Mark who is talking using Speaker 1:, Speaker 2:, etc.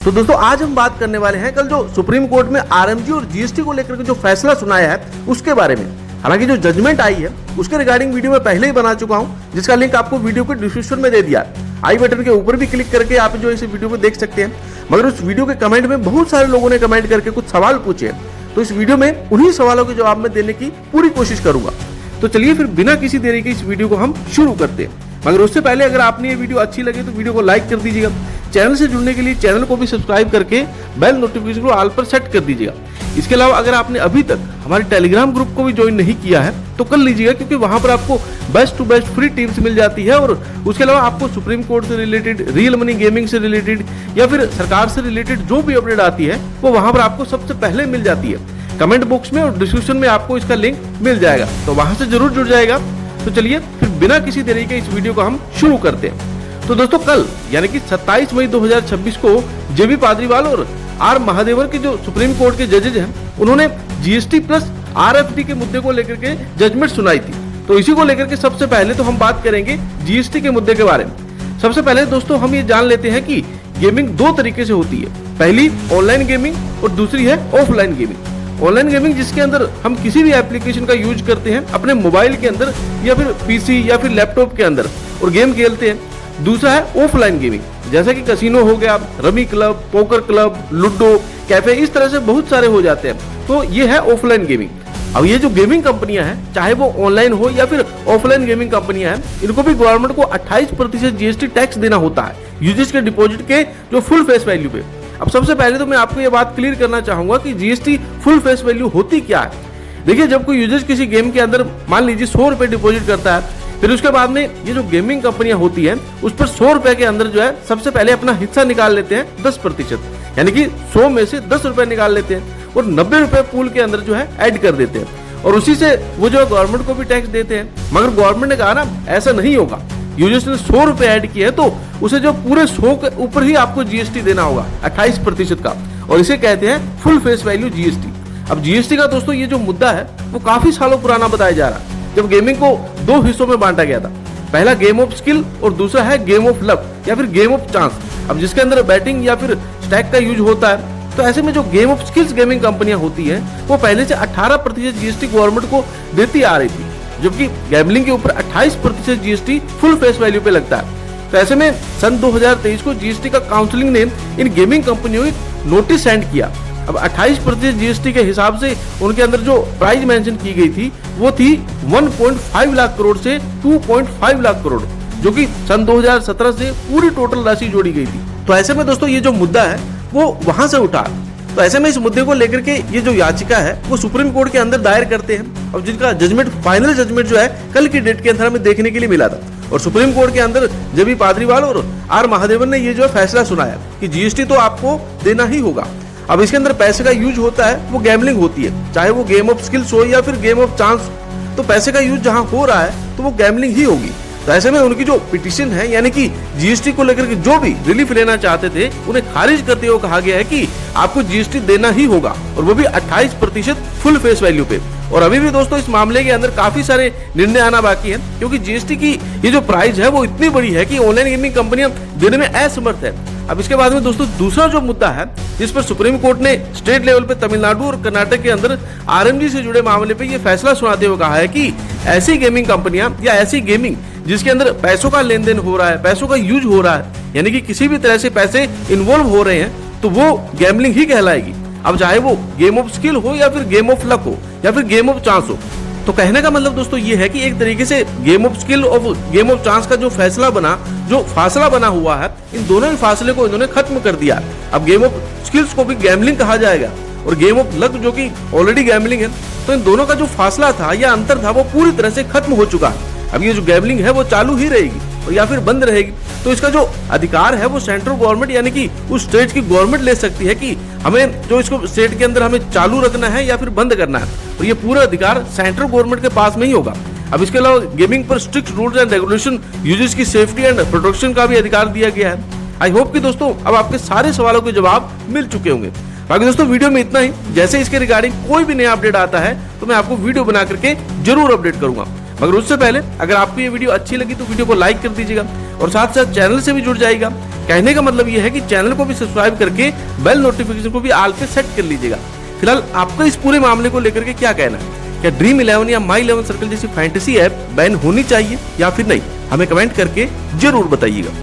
Speaker 1: तो दोस्तों आज हम बात करने वाले हैं कल जो सुप्रीम कोर्ट में आरएमजी और जीएसटी को लेकर के जो फैसला सुनाया है उसके बारे में। हालांकि जो जजमेंट आई है उसके रिगार्डिंग वीडियो मैं पहले ही बना चुका हूं, जिसका लिंक आपको वीडियो के डिस्क्रिप्शन में दे दिया है। आई बटन के ऊपर भी क्लिक करके आप जो इस वीडियो को देख सकते हैं। मगर उस वीडियो के कमेंट में बहुत सारे लोगों ने कमेंट करके कुछ सवाल पूछे हैं, तो इस वीडियो में उन्हीं सवालों के जवाब में देने की पूरी कोशिश करूंगा। तो चलिए फिर बिना किसी देरी के इस वीडियो को हम शुरू करते हैं। मगर उससे पहले अगर आपने ये वीडियो अच्छी लगी तो वीडियो को लाइक कर दीजिएगा। चैनल से जुड़ने के लिए चैनल को भी सब्सक्राइब करके बेल नोटिफिकेशन को ऑल पर सेट कर दीजिएगा। इसके अलावा अगर आपने अभी तक हमारे टेलीग्राम ग्रुप को भी ज्वाइन नहीं किया है तो कर लीजिएगा, क्योंकि वहां पर आपको best to best free tips मिल जाती है। और उसके अलावा आपको सुप्रीम कोर्ट से रिलेटेड, रियल मनी गेमिंग से रिलेटेड या फिर सरकार से रिलेटेड जो भी अपडेट आती है वो वहां पर आपको सबसे पहले मिल जाती है। कमेंट बॉक्स में और डिस्क्रिप्शन में आपको इसका लिंक मिल जाएगा, तो वहां से जरूर जुड़ जाएगा। तो चलिए फिर बिना किसी देरी के इस वीडियो को हम शुरू करते हैं। तो दोस्तों कल यानी कि 27 मई 2026 को जेबी पाद्रीवाल और आर महादेवन के जो सुप्रीम कोर्ट के जजेज हैं उन्होंने जीएसटी प्लस आरएफडी के मुद्दे को लेकर के जजमेंट सुनाई थी। तो इसी को लेकर के सबसे पहले तो हम बात करेंगे जीएसटी के मुद्दे के बारे में। सबसे पहले दोस्तों हम ये जान लेते हैं कि गेमिंग दो तरीके से होती है। पहली ऑनलाइन गेमिंग और दूसरी है ऑफलाइन गेमिंग। ऑनलाइन गेमिंग जिसके अंदर हम किसी भी एप्लीकेशन का यूज करते हैं अपने मोबाइल के अंदर या फिर पीसी या फिर लैपटॉप के अंदर और गेम खेलते हैं। दूसरा है ऑफलाइन गेमिंग, जैसे कि कैसीनो हो गया, rummy club, poker club, ludo, cafe, इस तरह से बहुत सारे हो जाते हैं। तो ये है ऑफलाइन गेमिंग। अब ये जो गेमिंग कंपनियां हैं, चाहे वो ऑनलाइन हो या फिर ऑफलाइन गेमिंग कंपनियां हैं, इनको भी गवर्नमेंट को 28% जीएसटी टैक्स देना होता है यूजर्स के डिपॉजिट के जो फुल फेस वैल्यू पे। अब सबसे पहले तो मैं आपको ये बात क्लियर करना चाहूंगा कि जीएसटी फुल फेस वैल्यू होती क्या है। देखिए, जब कोई यूजर्स किसी गेम के अंदर मान लीजिए 100 रुपए डिपॉजिट करता है, फिर उसके बाद में ये जो गेमिंग कंपनियां होती हैं उस पर 100 रुपए के अंदर जो है सबसे पहले अपना हिस्सा निकाल लेते हैं 10%, यानी कि 100 में से 10 रुपए निकाल लेते हैं और 90 रुपए पूल के अंदर जो है ऐड कर देते हैं और उसी से वो जो है गवर्नमेंट को भी टैक्स देते हैं। मगर गवर्नमेंट ने कहा ना ऐसा नहीं होगा, यूजर्स ने 100 रुपए ऐड किए हैं तो उसे जो पूरे 100 के ऊपर ही आपको जीएसटी देना होगा 28% का, और इसे कहते हैं फुल फेस वैल्यू जीएसटी। अब जीएसटी का दोस्तों ये जो मुद्दा है वो काफी सालों पुराना बताया जा रहा है, जब गेमिंग को दो हिस्सों में बांटा गया था। पहला गेम ऑफ स्किल और दूसरा है गेम ऑफ लक या फिर गेम ऑफ चांस। अब जिसके अंदर बैटिंग या फिर स्टैक का यूज होता है, तो ऐसे में जो गेम ऑफ स्किल्स गेमिंग कंपनियां होती हैं वो पहले से 18% जीएसटी गवर्नमेंट को देती आ रही थी, जबकि गैम्बलिंग के ऊपर 28% जीएसटी फुल फेस वैल्यू पे लगता है। तो ऐसे में सन 2023 को जीएसटी का काउंसिलिंग ने इन गेमिंग कंपनियों को नोटिस सेंड किया। अब 28% जीएसटी के हिसाब से उनके अंदर जो प्राइस मेंशन की गई थी वो थी 1.5 लाख करोड़ से 2.5 लाख करोड़, जो कि सन 2017 से पूरी टोटल राशि जोड़ी गई थी। तो ऐसे में दोस्तों ये जो मुद्दा है वो वहां से उठा। तो ऐसे में इस मुद्दे को लेकर के ये जो याचिका है वो सुप्रीम कोर्ट के अंदर दायर करते हैं, और जिनका जजमेंट, फाइनल जजमेंट जो है कल की डेट के अंदर हमें देखने के लिए मिला था। और सुप्रीम कोर्ट के अंदर जेबी पाद्रीवाल और आर महादेवन ने ये जो है फैसला सुनाया कि जीएसटी तो आपको देना ही होगा। अब इसके अंदर पैसे का यूज होता है वो गैम्बलिंग होती है, चाहे वो गेम ऑफ स्किल्स हो या फिर गेम ऑफ चांस। तो पैसे का यूज जहां हो रहा है तो वो गैम्बलिंग ही होगी। तो ऐसे में उनकी जो पिटीशन है, यानी कि जीएसटी को लेकर के जो भी रिलीफ लेना चाहते थे, उन्हें खारिज करते हुए कहा गया है कि आपको जीएसटी देना ही होगा, और वो भी 28% फुल फेस वैल्यू पे। और अभी भी दोस्तों इस मामले के अंदर काफी सारे निर्णय आना बाकी है, क्योंकि जीएसटी की ये जो प्राइस है वो इतनी बड़ी है कि ऑनलाइन गेमिंग कंपनियां देने में असमर्थ है। अब इसके बाद में दोस्तों दूसरा जो मुद्दा है जिस पर सुप्रीम कोर्ट ने स्टेट लेवल पे तमिलनाडु और कर्नाटक के अंदर आरएमजी से जुड़े मामले पे ये फैसला सुनाते हुए कहा है कि ऐसी गेमिंग कंपनियां या ऐसी गेमिंग जिसके अंदर पैसों का लेन देन हो रहा है, पैसों का यूज हो रहा है, यानी कि किसी भी तरह से पैसे इन्वॉल्व हो रहे हैं, तो वो गैम्बलिंग ही कहलाएगी। अब चाहे वो गेम ऑफ स्किल हो या फिर गेम ऑफ लक हो या फिर गेम ऑफ चांस हो। तो कहने का मतलब दोस्तों ये है कि एक तरीके से गेम ऑफ स्किल और गेम ऑफ चांस का जो फैसला बना, जो फासला बना हुआ है, इन दोनों ही फासले को इन्होंने खत्म कर दिया। अब गेम ऑफ स्किल्स को भी गैम्बलिंग कहा जाएगा और गेम ऑफ लक जो कि ऑलरेडी गैम्बलिंग है, तो इन दोनों का जो फासला था या अंतर था वो पूरी तरह से खत्म हो चुका है। अब ये जो गैम्बलिंग है वो चालू ही रहेगी और या फिर बंद रहेगी। तो इसका जो अधिकार है वो सेंट्रल गवर्नमेंट यानी कि उस स्टेट की गवर्नमेंट ले सकती है कि हमें जो इसको स्टेट के अंदर हमें चालू रखना है या फिर बंद करना है, और ये पूरा अधिकार सेंट्रल गवर्नमेंट के पास में ही होगा। अब इसके अलावा गेमिंग पर strict rules and regulation, users की सेफ्टी एंड प्रोटेक्शन का भी अधिकार दिया गया है। आई होप कि दोस्तों अब आपके सारे सवालों के जवाब मिल चुके होंगे। बाकी दोस्तों वीडियो में इतना ही। जैसे इसके रिगार्डिंग कोई भी नया अपडेट आता है तो मैं आपको वीडियो बना करके जरूर अपडेट करूंगा। मगर उससे पहले अगर आपको ये वीडियो अच्छी लगी तो वीडियो को लाइक कर दीजिएगा और साथ साथ चैनल से भी जुड़ जाइएगा। कहने का मतलब ये है कि चैनल को भी सब्सक्राइब करके बेल नोटिफिकेशन को भी ऑल पे सेट कर लीजिएगा। फिलहाल आपका इस पूरे मामले को लेकर के क्या कहना है? क्या ड्रीम 11 या माई 11 सर्कल जैसी फैंटेसी ऐप बैन होनी चाहिए या फिर नहीं? हमें कमेंट करके जरूर बताइएगा।